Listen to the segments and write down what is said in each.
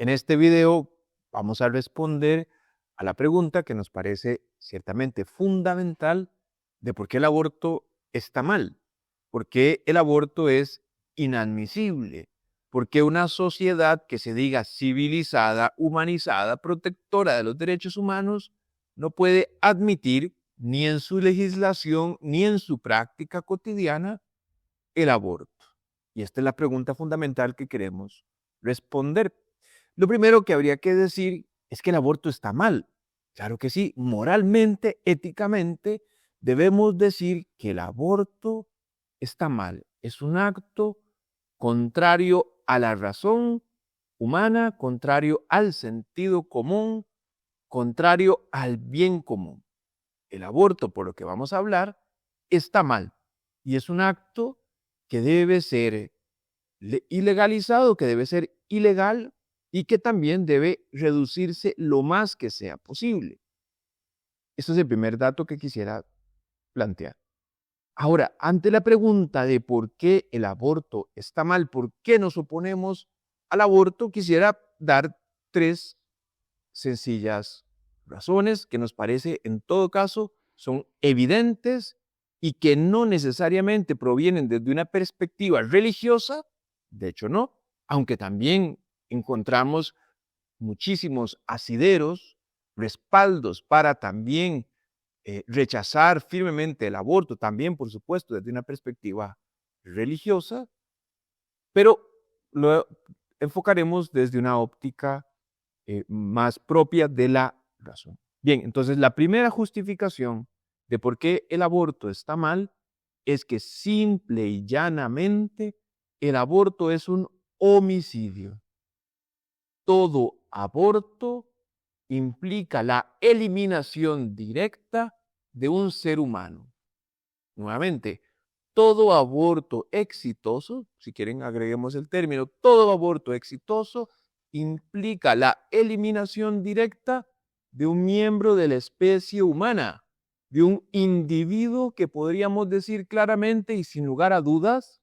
En este video vamos a responder a la pregunta que nos parece ciertamente fundamental de por qué el aborto está mal, por qué el aborto es inadmisible, por qué una sociedad que se diga civilizada, humanizada, protectora de los derechos humanos, no puede admitir ni en su legislación ni en su práctica cotidiana el aborto. Y esta es la pregunta fundamental que queremos responder. Lo primero que habría que decir es que el aborto está mal. Claro que sí, moralmente, éticamente, debemos decir que el aborto está mal. Es un acto contrario a la razón humana, contrario al sentido común, contrario al bien común. El aborto, por lo que vamos a hablar, está mal y es un acto que debe ser ilegalizado, que debe ser ilegal y que también debe reducirse lo más que sea posible. Este es el primer dato que quisiera plantear. Ahora, ante la pregunta de por qué el aborto está mal, por qué nos oponemos al aborto, quisiera dar tres sencillas razones que nos parece en todo caso son evidentes y que no necesariamente provienen desde una perspectiva religiosa, de hecho no, aunque también encontramos muchísimos asideros, respaldos para también rechazar firmemente el aborto, también por supuesto desde una perspectiva religiosa, pero lo enfocaremos desde una óptica más propia de la razón. Bien, entonces la primera justificación de por qué el aborto está mal es que simple y llanamente el aborto es un homicidio. Todo aborto implica la eliminación directa de un ser humano. Nuevamente, todo aborto exitoso, si quieren agreguemos el término, todo aborto exitoso implica la eliminación directa de un miembro de la especie humana, de un individuo que podríamos decir claramente y sin lugar a dudas,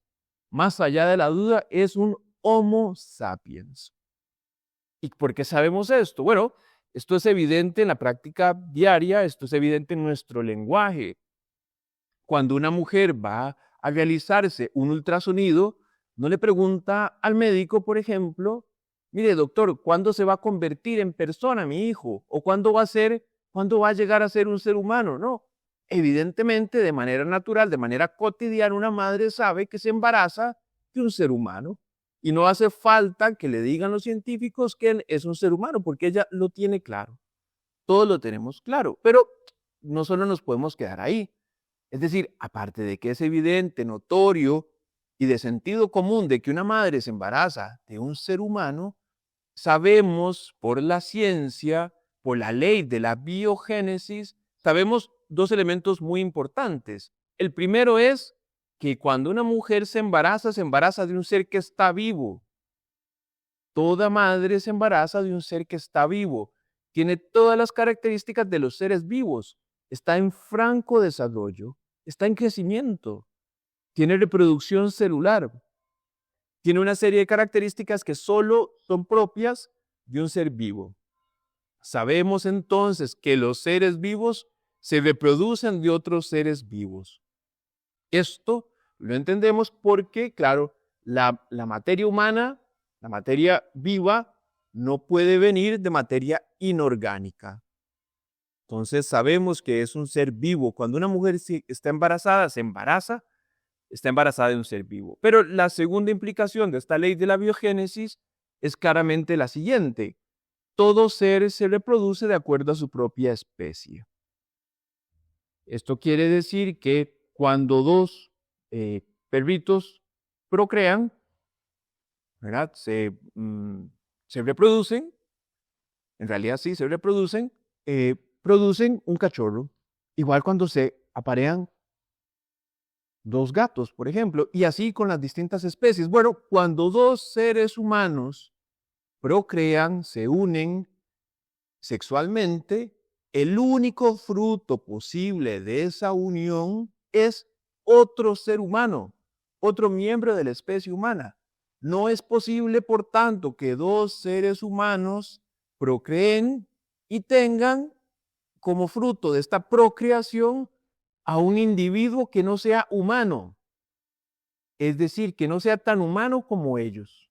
más allá de la duda, es un Homo sapiens. ¿Y por qué sabemos esto? Bueno, esto es evidente en la práctica diaria, esto es evidente en nuestro lenguaje. Cuando una mujer va a realizarse un ultrasonido, no le pregunta al médico, por ejemplo, mire, doctor, ¿cuándo se va a convertir en persona mi hijo? ¿O cuándo va a llegar a ser un ser humano? No. Evidentemente, de manera natural, de manera cotidiana, una madre sabe que se embaraza de un ser humano. Y no hace falta que le digan los científicos que él es un ser humano, porque ella lo tiene claro. Todos lo tenemos claro. Pero no solo nos podemos quedar ahí. Es decir, aparte de que es evidente, notorio y de sentido común de que una madre se embaraza de un ser humano, sabemos por la ciencia, por la ley de la biogénesis, sabemos dos elementos muy importantes. El primero es que cuando una mujer se embaraza de un ser que está vivo. Toda madre se embaraza de un ser que está vivo. Tiene todas las características de los seres vivos. Está en franco desarrollo, está en crecimiento, tiene reproducción celular, tiene una serie de características que solo son propias de un ser vivo. Sabemos entonces que los seres vivos se reproducen de otros seres vivos. Esto lo entendemos porque, claro, la materia humana, la materia viva, no puede venir de materia inorgánica. Entonces sabemos que es un ser vivo. Cuando una mujer está embarazada, está embarazada de un ser vivo. Pero la segunda implicación de esta ley de la biogénesis es claramente la siguiente. Todo ser se reproduce de acuerdo a su propia especie. Esto quiere decir que cuando dos perritos procrean, ¿verdad? Se reproducen, en realidad sí, se reproducen, producen un cachorro. Igual cuando se aparean dos gatos, por ejemplo, y así con las distintas especies. Bueno, cuando dos seres humanos procrean, se unen sexualmente, el único fruto posible de esa unión es otro ser humano, otro miembro de la especie humana. No es posible, por tanto, que dos seres humanos procreen y tengan como fruto de esta procreación a un individuo que no sea humano, es decir, que no sea tan humano como ellos.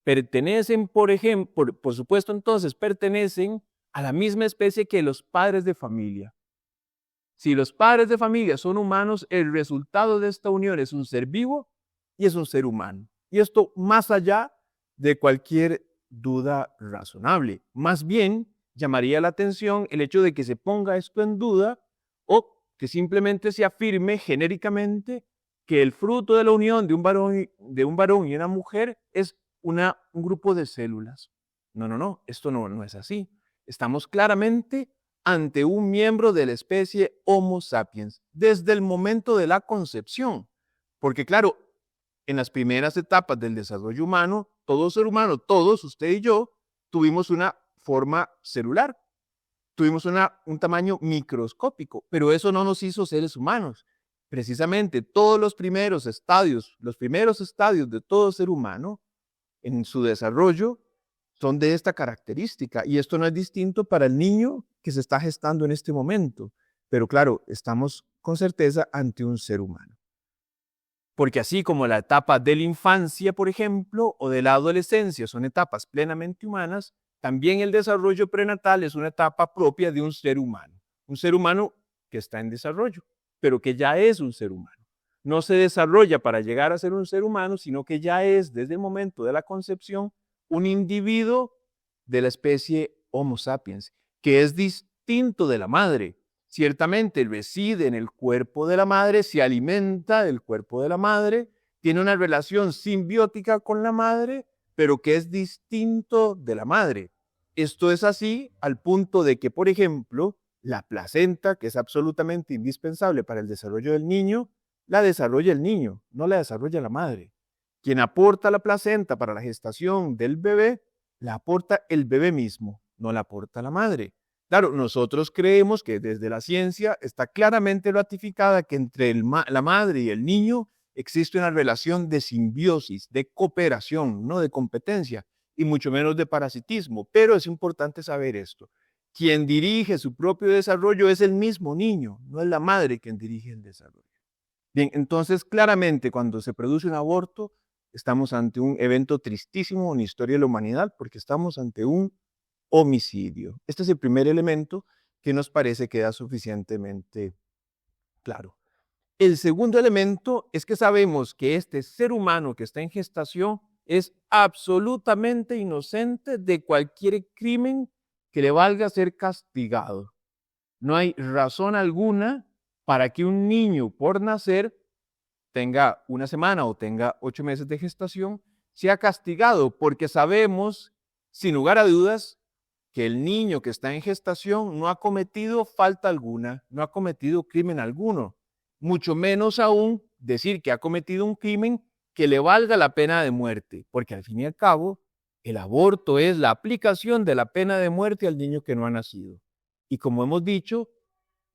Pertenecen, por ejemplo, por supuesto, entonces, pertenecen a la misma especie que los padres de familia. Si los padres de familia son humanos, el resultado de esta unión es un ser vivo y es un ser humano. Y esto más allá de cualquier duda razonable. Más bien, llamaría la atención el hecho de que se ponga esto en duda o que simplemente se afirme genéricamente que el fruto de la unión de un varón y una mujer es un grupo de células. No, esto no es así. Estamos claramente ante un miembro de la especie Homo sapiens desde el momento de la concepción. Porque claro, en las primeras etapas del desarrollo humano, todo ser humano, todos, usted y yo, tuvimos una forma celular, tuvimos un tamaño microscópico, pero eso no nos hizo seres humanos. Precisamente todos los primeros estadios de todo ser humano en su desarrollo son de esta característica y esto no es distinto para el niño que se está gestando en este momento, pero claro, estamos con certeza ante un ser humano. Porque así como la etapa de la infancia, por ejemplo, o de la adolescencia son etapas plenamente humanas, también el desarrollo prenatal es una etapa propia de un ser humano que está en desarrollo, pero que ya es un ser humano. No se desarrolla para llegar a ser un ser humano, sino que ya es desde el momento de la concepción un individuo de la especie Homo sapiens, que es distinto de la madre. Ciertamente reside en el cuerpo de la madre, se alimenta del cuerpo de la madre, tiene una relación simbiótica con la madre, pero que es distinto de la madre. Esto es así al punto de que, por ejemplo, la placenta, que es absolutamente indispensable para el desarrollo del niño, la desarrolla el niño, no la desarrolla la madre. Quien aporta la placenta para la gestación del bebé, la aporta el bebé mismo, no la aporta la madre. Claro, nosotros creemos que desde la ciencia está claramente ratificada que entre la madre y el niño existe una relación de simbiosis, de cooperación, no de competencia, y mucho menos de parasitismo. Pero es importante saber esto. Quien dirige su propio desarrollo es el mismo niño, no es la madre quien dirige el desarrollo. Bien, entonces claramente cuando se produce un aborto, estamos ante un evento tristísimo en la historia de la humanidad porque estamos ante un homicidio. Este es el primer elemento que nos parece queda suficientemente claro. El segundo elemento es que sabemos que este ser humano que está en gestación es absolutamente inocente de cualquier crimen que le valga ser castigado. No hay razón alguna para que un niño por nacer tenga una semana o tenga 8 meses de gestación, sea castigado, porque sabemos, sin lugar a dudas, que el niño que está en gestación no ha cometido falta alguna, no ha cometido crimen alguno, mucho menos aún decir que ha cometido un crimen que le valga la pena de muerte, porque al fin y al cabo, el aborto es la aplicación de la pena de muerte al niño que no ha nacido. Y como hemos dicho,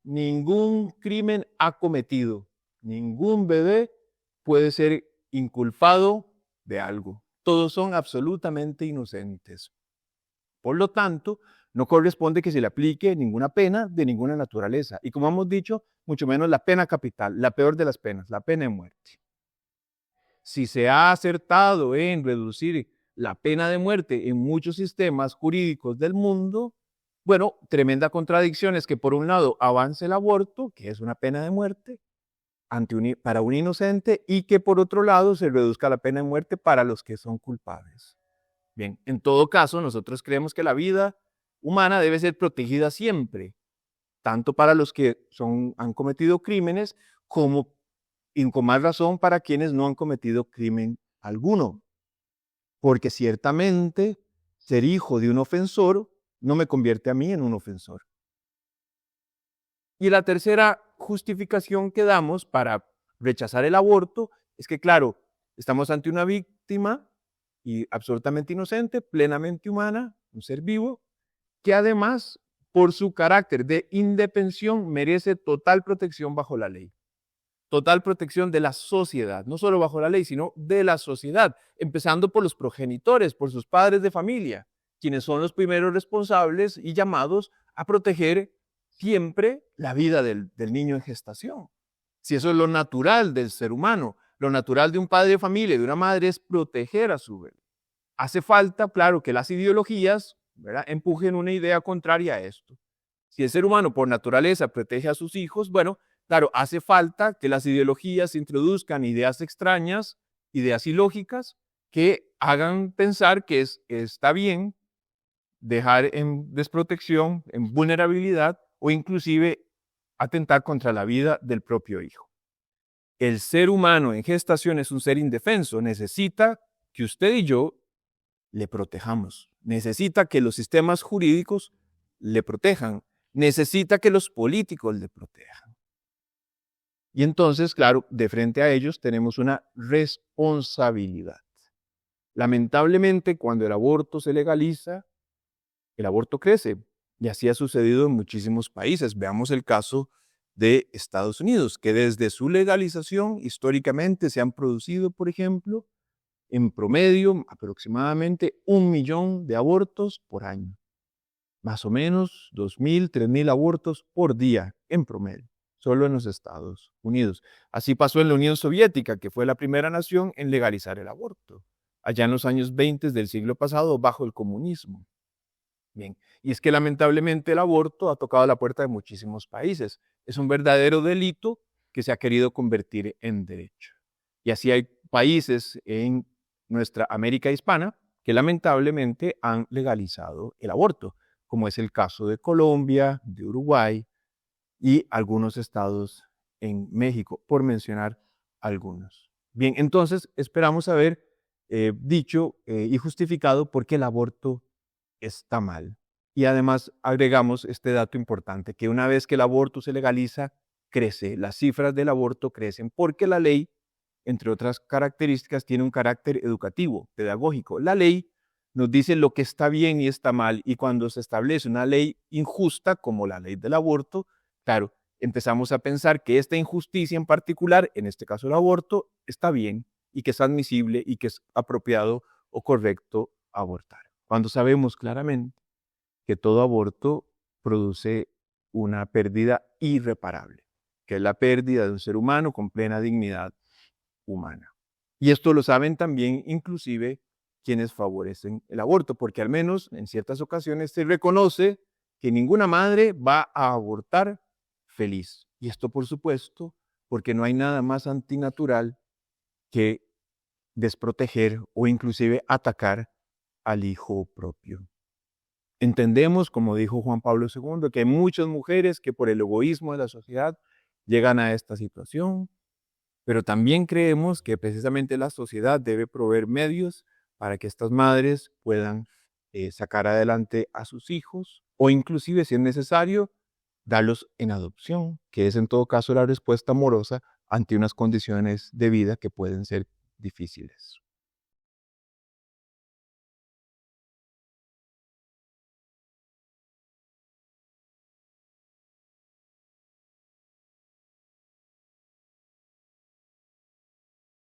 ningún crimen ha cometido, ningún bebé puede ser inculpado de algo. Todos son absolutamente inocentes. Por lo tanto, no corresponde que se le aplique ninguna pena de ninguna naturaleza. Y como hemos dicho, mucho menos la pena capital, la peor de las penas, la pena de muerte. Si se ha acertado en reducir la pena de muerte en muchos sistemas jurídicos del mundo, bueno, tremenda contradicción es que por un lado avance el aborto, que es una pena de muerte, para un inocente, y que por otro lado se reduzca la pena de muerte para los que son culpables. Bien, en todo caso, nosotros creemos que la vida humana debe ser protegida siempre, tanto para los que han cometido crímenes como, y con más razón, para quienes no han cometido crimen alguno. Porque ciertamente ser hijo de un ofensor no me convierte a mí en un ofensor. Y la tercera justificación que damos para rechazar el aborto es que, claro, estamos ante una víctima y absolutamente inocente, plenamente humana, un ser vivo, que además, por su carácter de indefensión, merece total protección bajo la ley. total protección de la sociedad, no solo bajo la ley, sino de la sociedad, empezando por los progenitores, por sus padres de familia, quienes son los primeros responsables y llamados a proteger siempre la vida del niño en gestación. Si eso es lo natural del ser humano, lo natural de un padre de familia y de una madre es proteger a su bebé. Hace falta, claro, que las ideologías, ¿verdad?, empujen una idea contraria a esto. Si el ser humano por naturaleza protege a sus hijos, bueno, claro, hace falta que las ideologías introduzcan ideas extrañas, ideas ilógicas, que hagan pensar que está bien dejar en desprotección, en vulnerabilidad o inclusive atentar contra la vida del propio hijo. El ser humano en gestación es un ser indefenso, necesita que usted y yo le protejamos, necesita que los sistemas jurídicos le protejan, necesita que los políticos le protejan. Y entonces, claro, de frente a ellos tenemos una responsabilidad. Lamentablemente, cuando el aborto se legaliza, el aborto crece. Y así ha sucedido en muchísimos países. Veamos el caso de Estados Unidos, que desde su legalización históricamente se han producido, por ejemplo, en promedio aproximadamente 1 millón de abortos por año. Más o menos 2.000, 3.000 abortos por día en promedio, solo en los Estados Unidos. Así pasó en la Unión Soviética, que fue la primera nación en legalizar el aborto, allá en los años 20 del siglo pasado, bajo el comunismo. Bien, y es que lamentablemente el aborto ha tocado la puerta de muchísimos países. Es un verdadero delito que se ha querido convertir en derecho. Y así hay países en nuestra América hispana que lamentablemente han legalizado el aborto, como es el caso de Colombia, de Uruguay y algunos estados en México, por mencionar algunos. Bien, entonces esperamos haber dicho y justificado por qué el aborto está mal. Y además agregamos este dato importante, que una vez que el aborto se legaliza, crece, las cifras del aborto crecen, porque la ley, entre otras características, tiene un carácter educativo, pedagógico. La ley nos dice lo que está bien y está mal, y cuando se establece una ley injusta, como la ley del aborto, claro, empezamos a pensar que esta injusticia en particular, en este caso el aborto, está bien y que es admisible y que es apropiado o correcto abortar. Cuando sabemos claramente que todo aborto produce una pérdida irreparable, que es la pérdida de un ser humano con plena dignidad humana. Y esto lo saben también inclusive quienes favorecen el aborto, porque al menos en ciertas ocasiones se reconoce que ninguna madre va a abortar feliz. Y esto, por supuesto, porque no hay nada más antinatural que desproteger o inclusive atacar al hijo propio. Entendemos, como dijo Juan Pablo II, que hay muchas mujeres que por el egoísmo de la sociedad llegan a esta situación, pero también creemos que precisamente la sociedad debe proveer medios para que estas madres puedan sacar adelante a sus hijos o inclusive, si es necesario, darlos en adopción, que es en todo caso la respuesta amorosa ante unas condiciones de vida que pueden ser difíciles.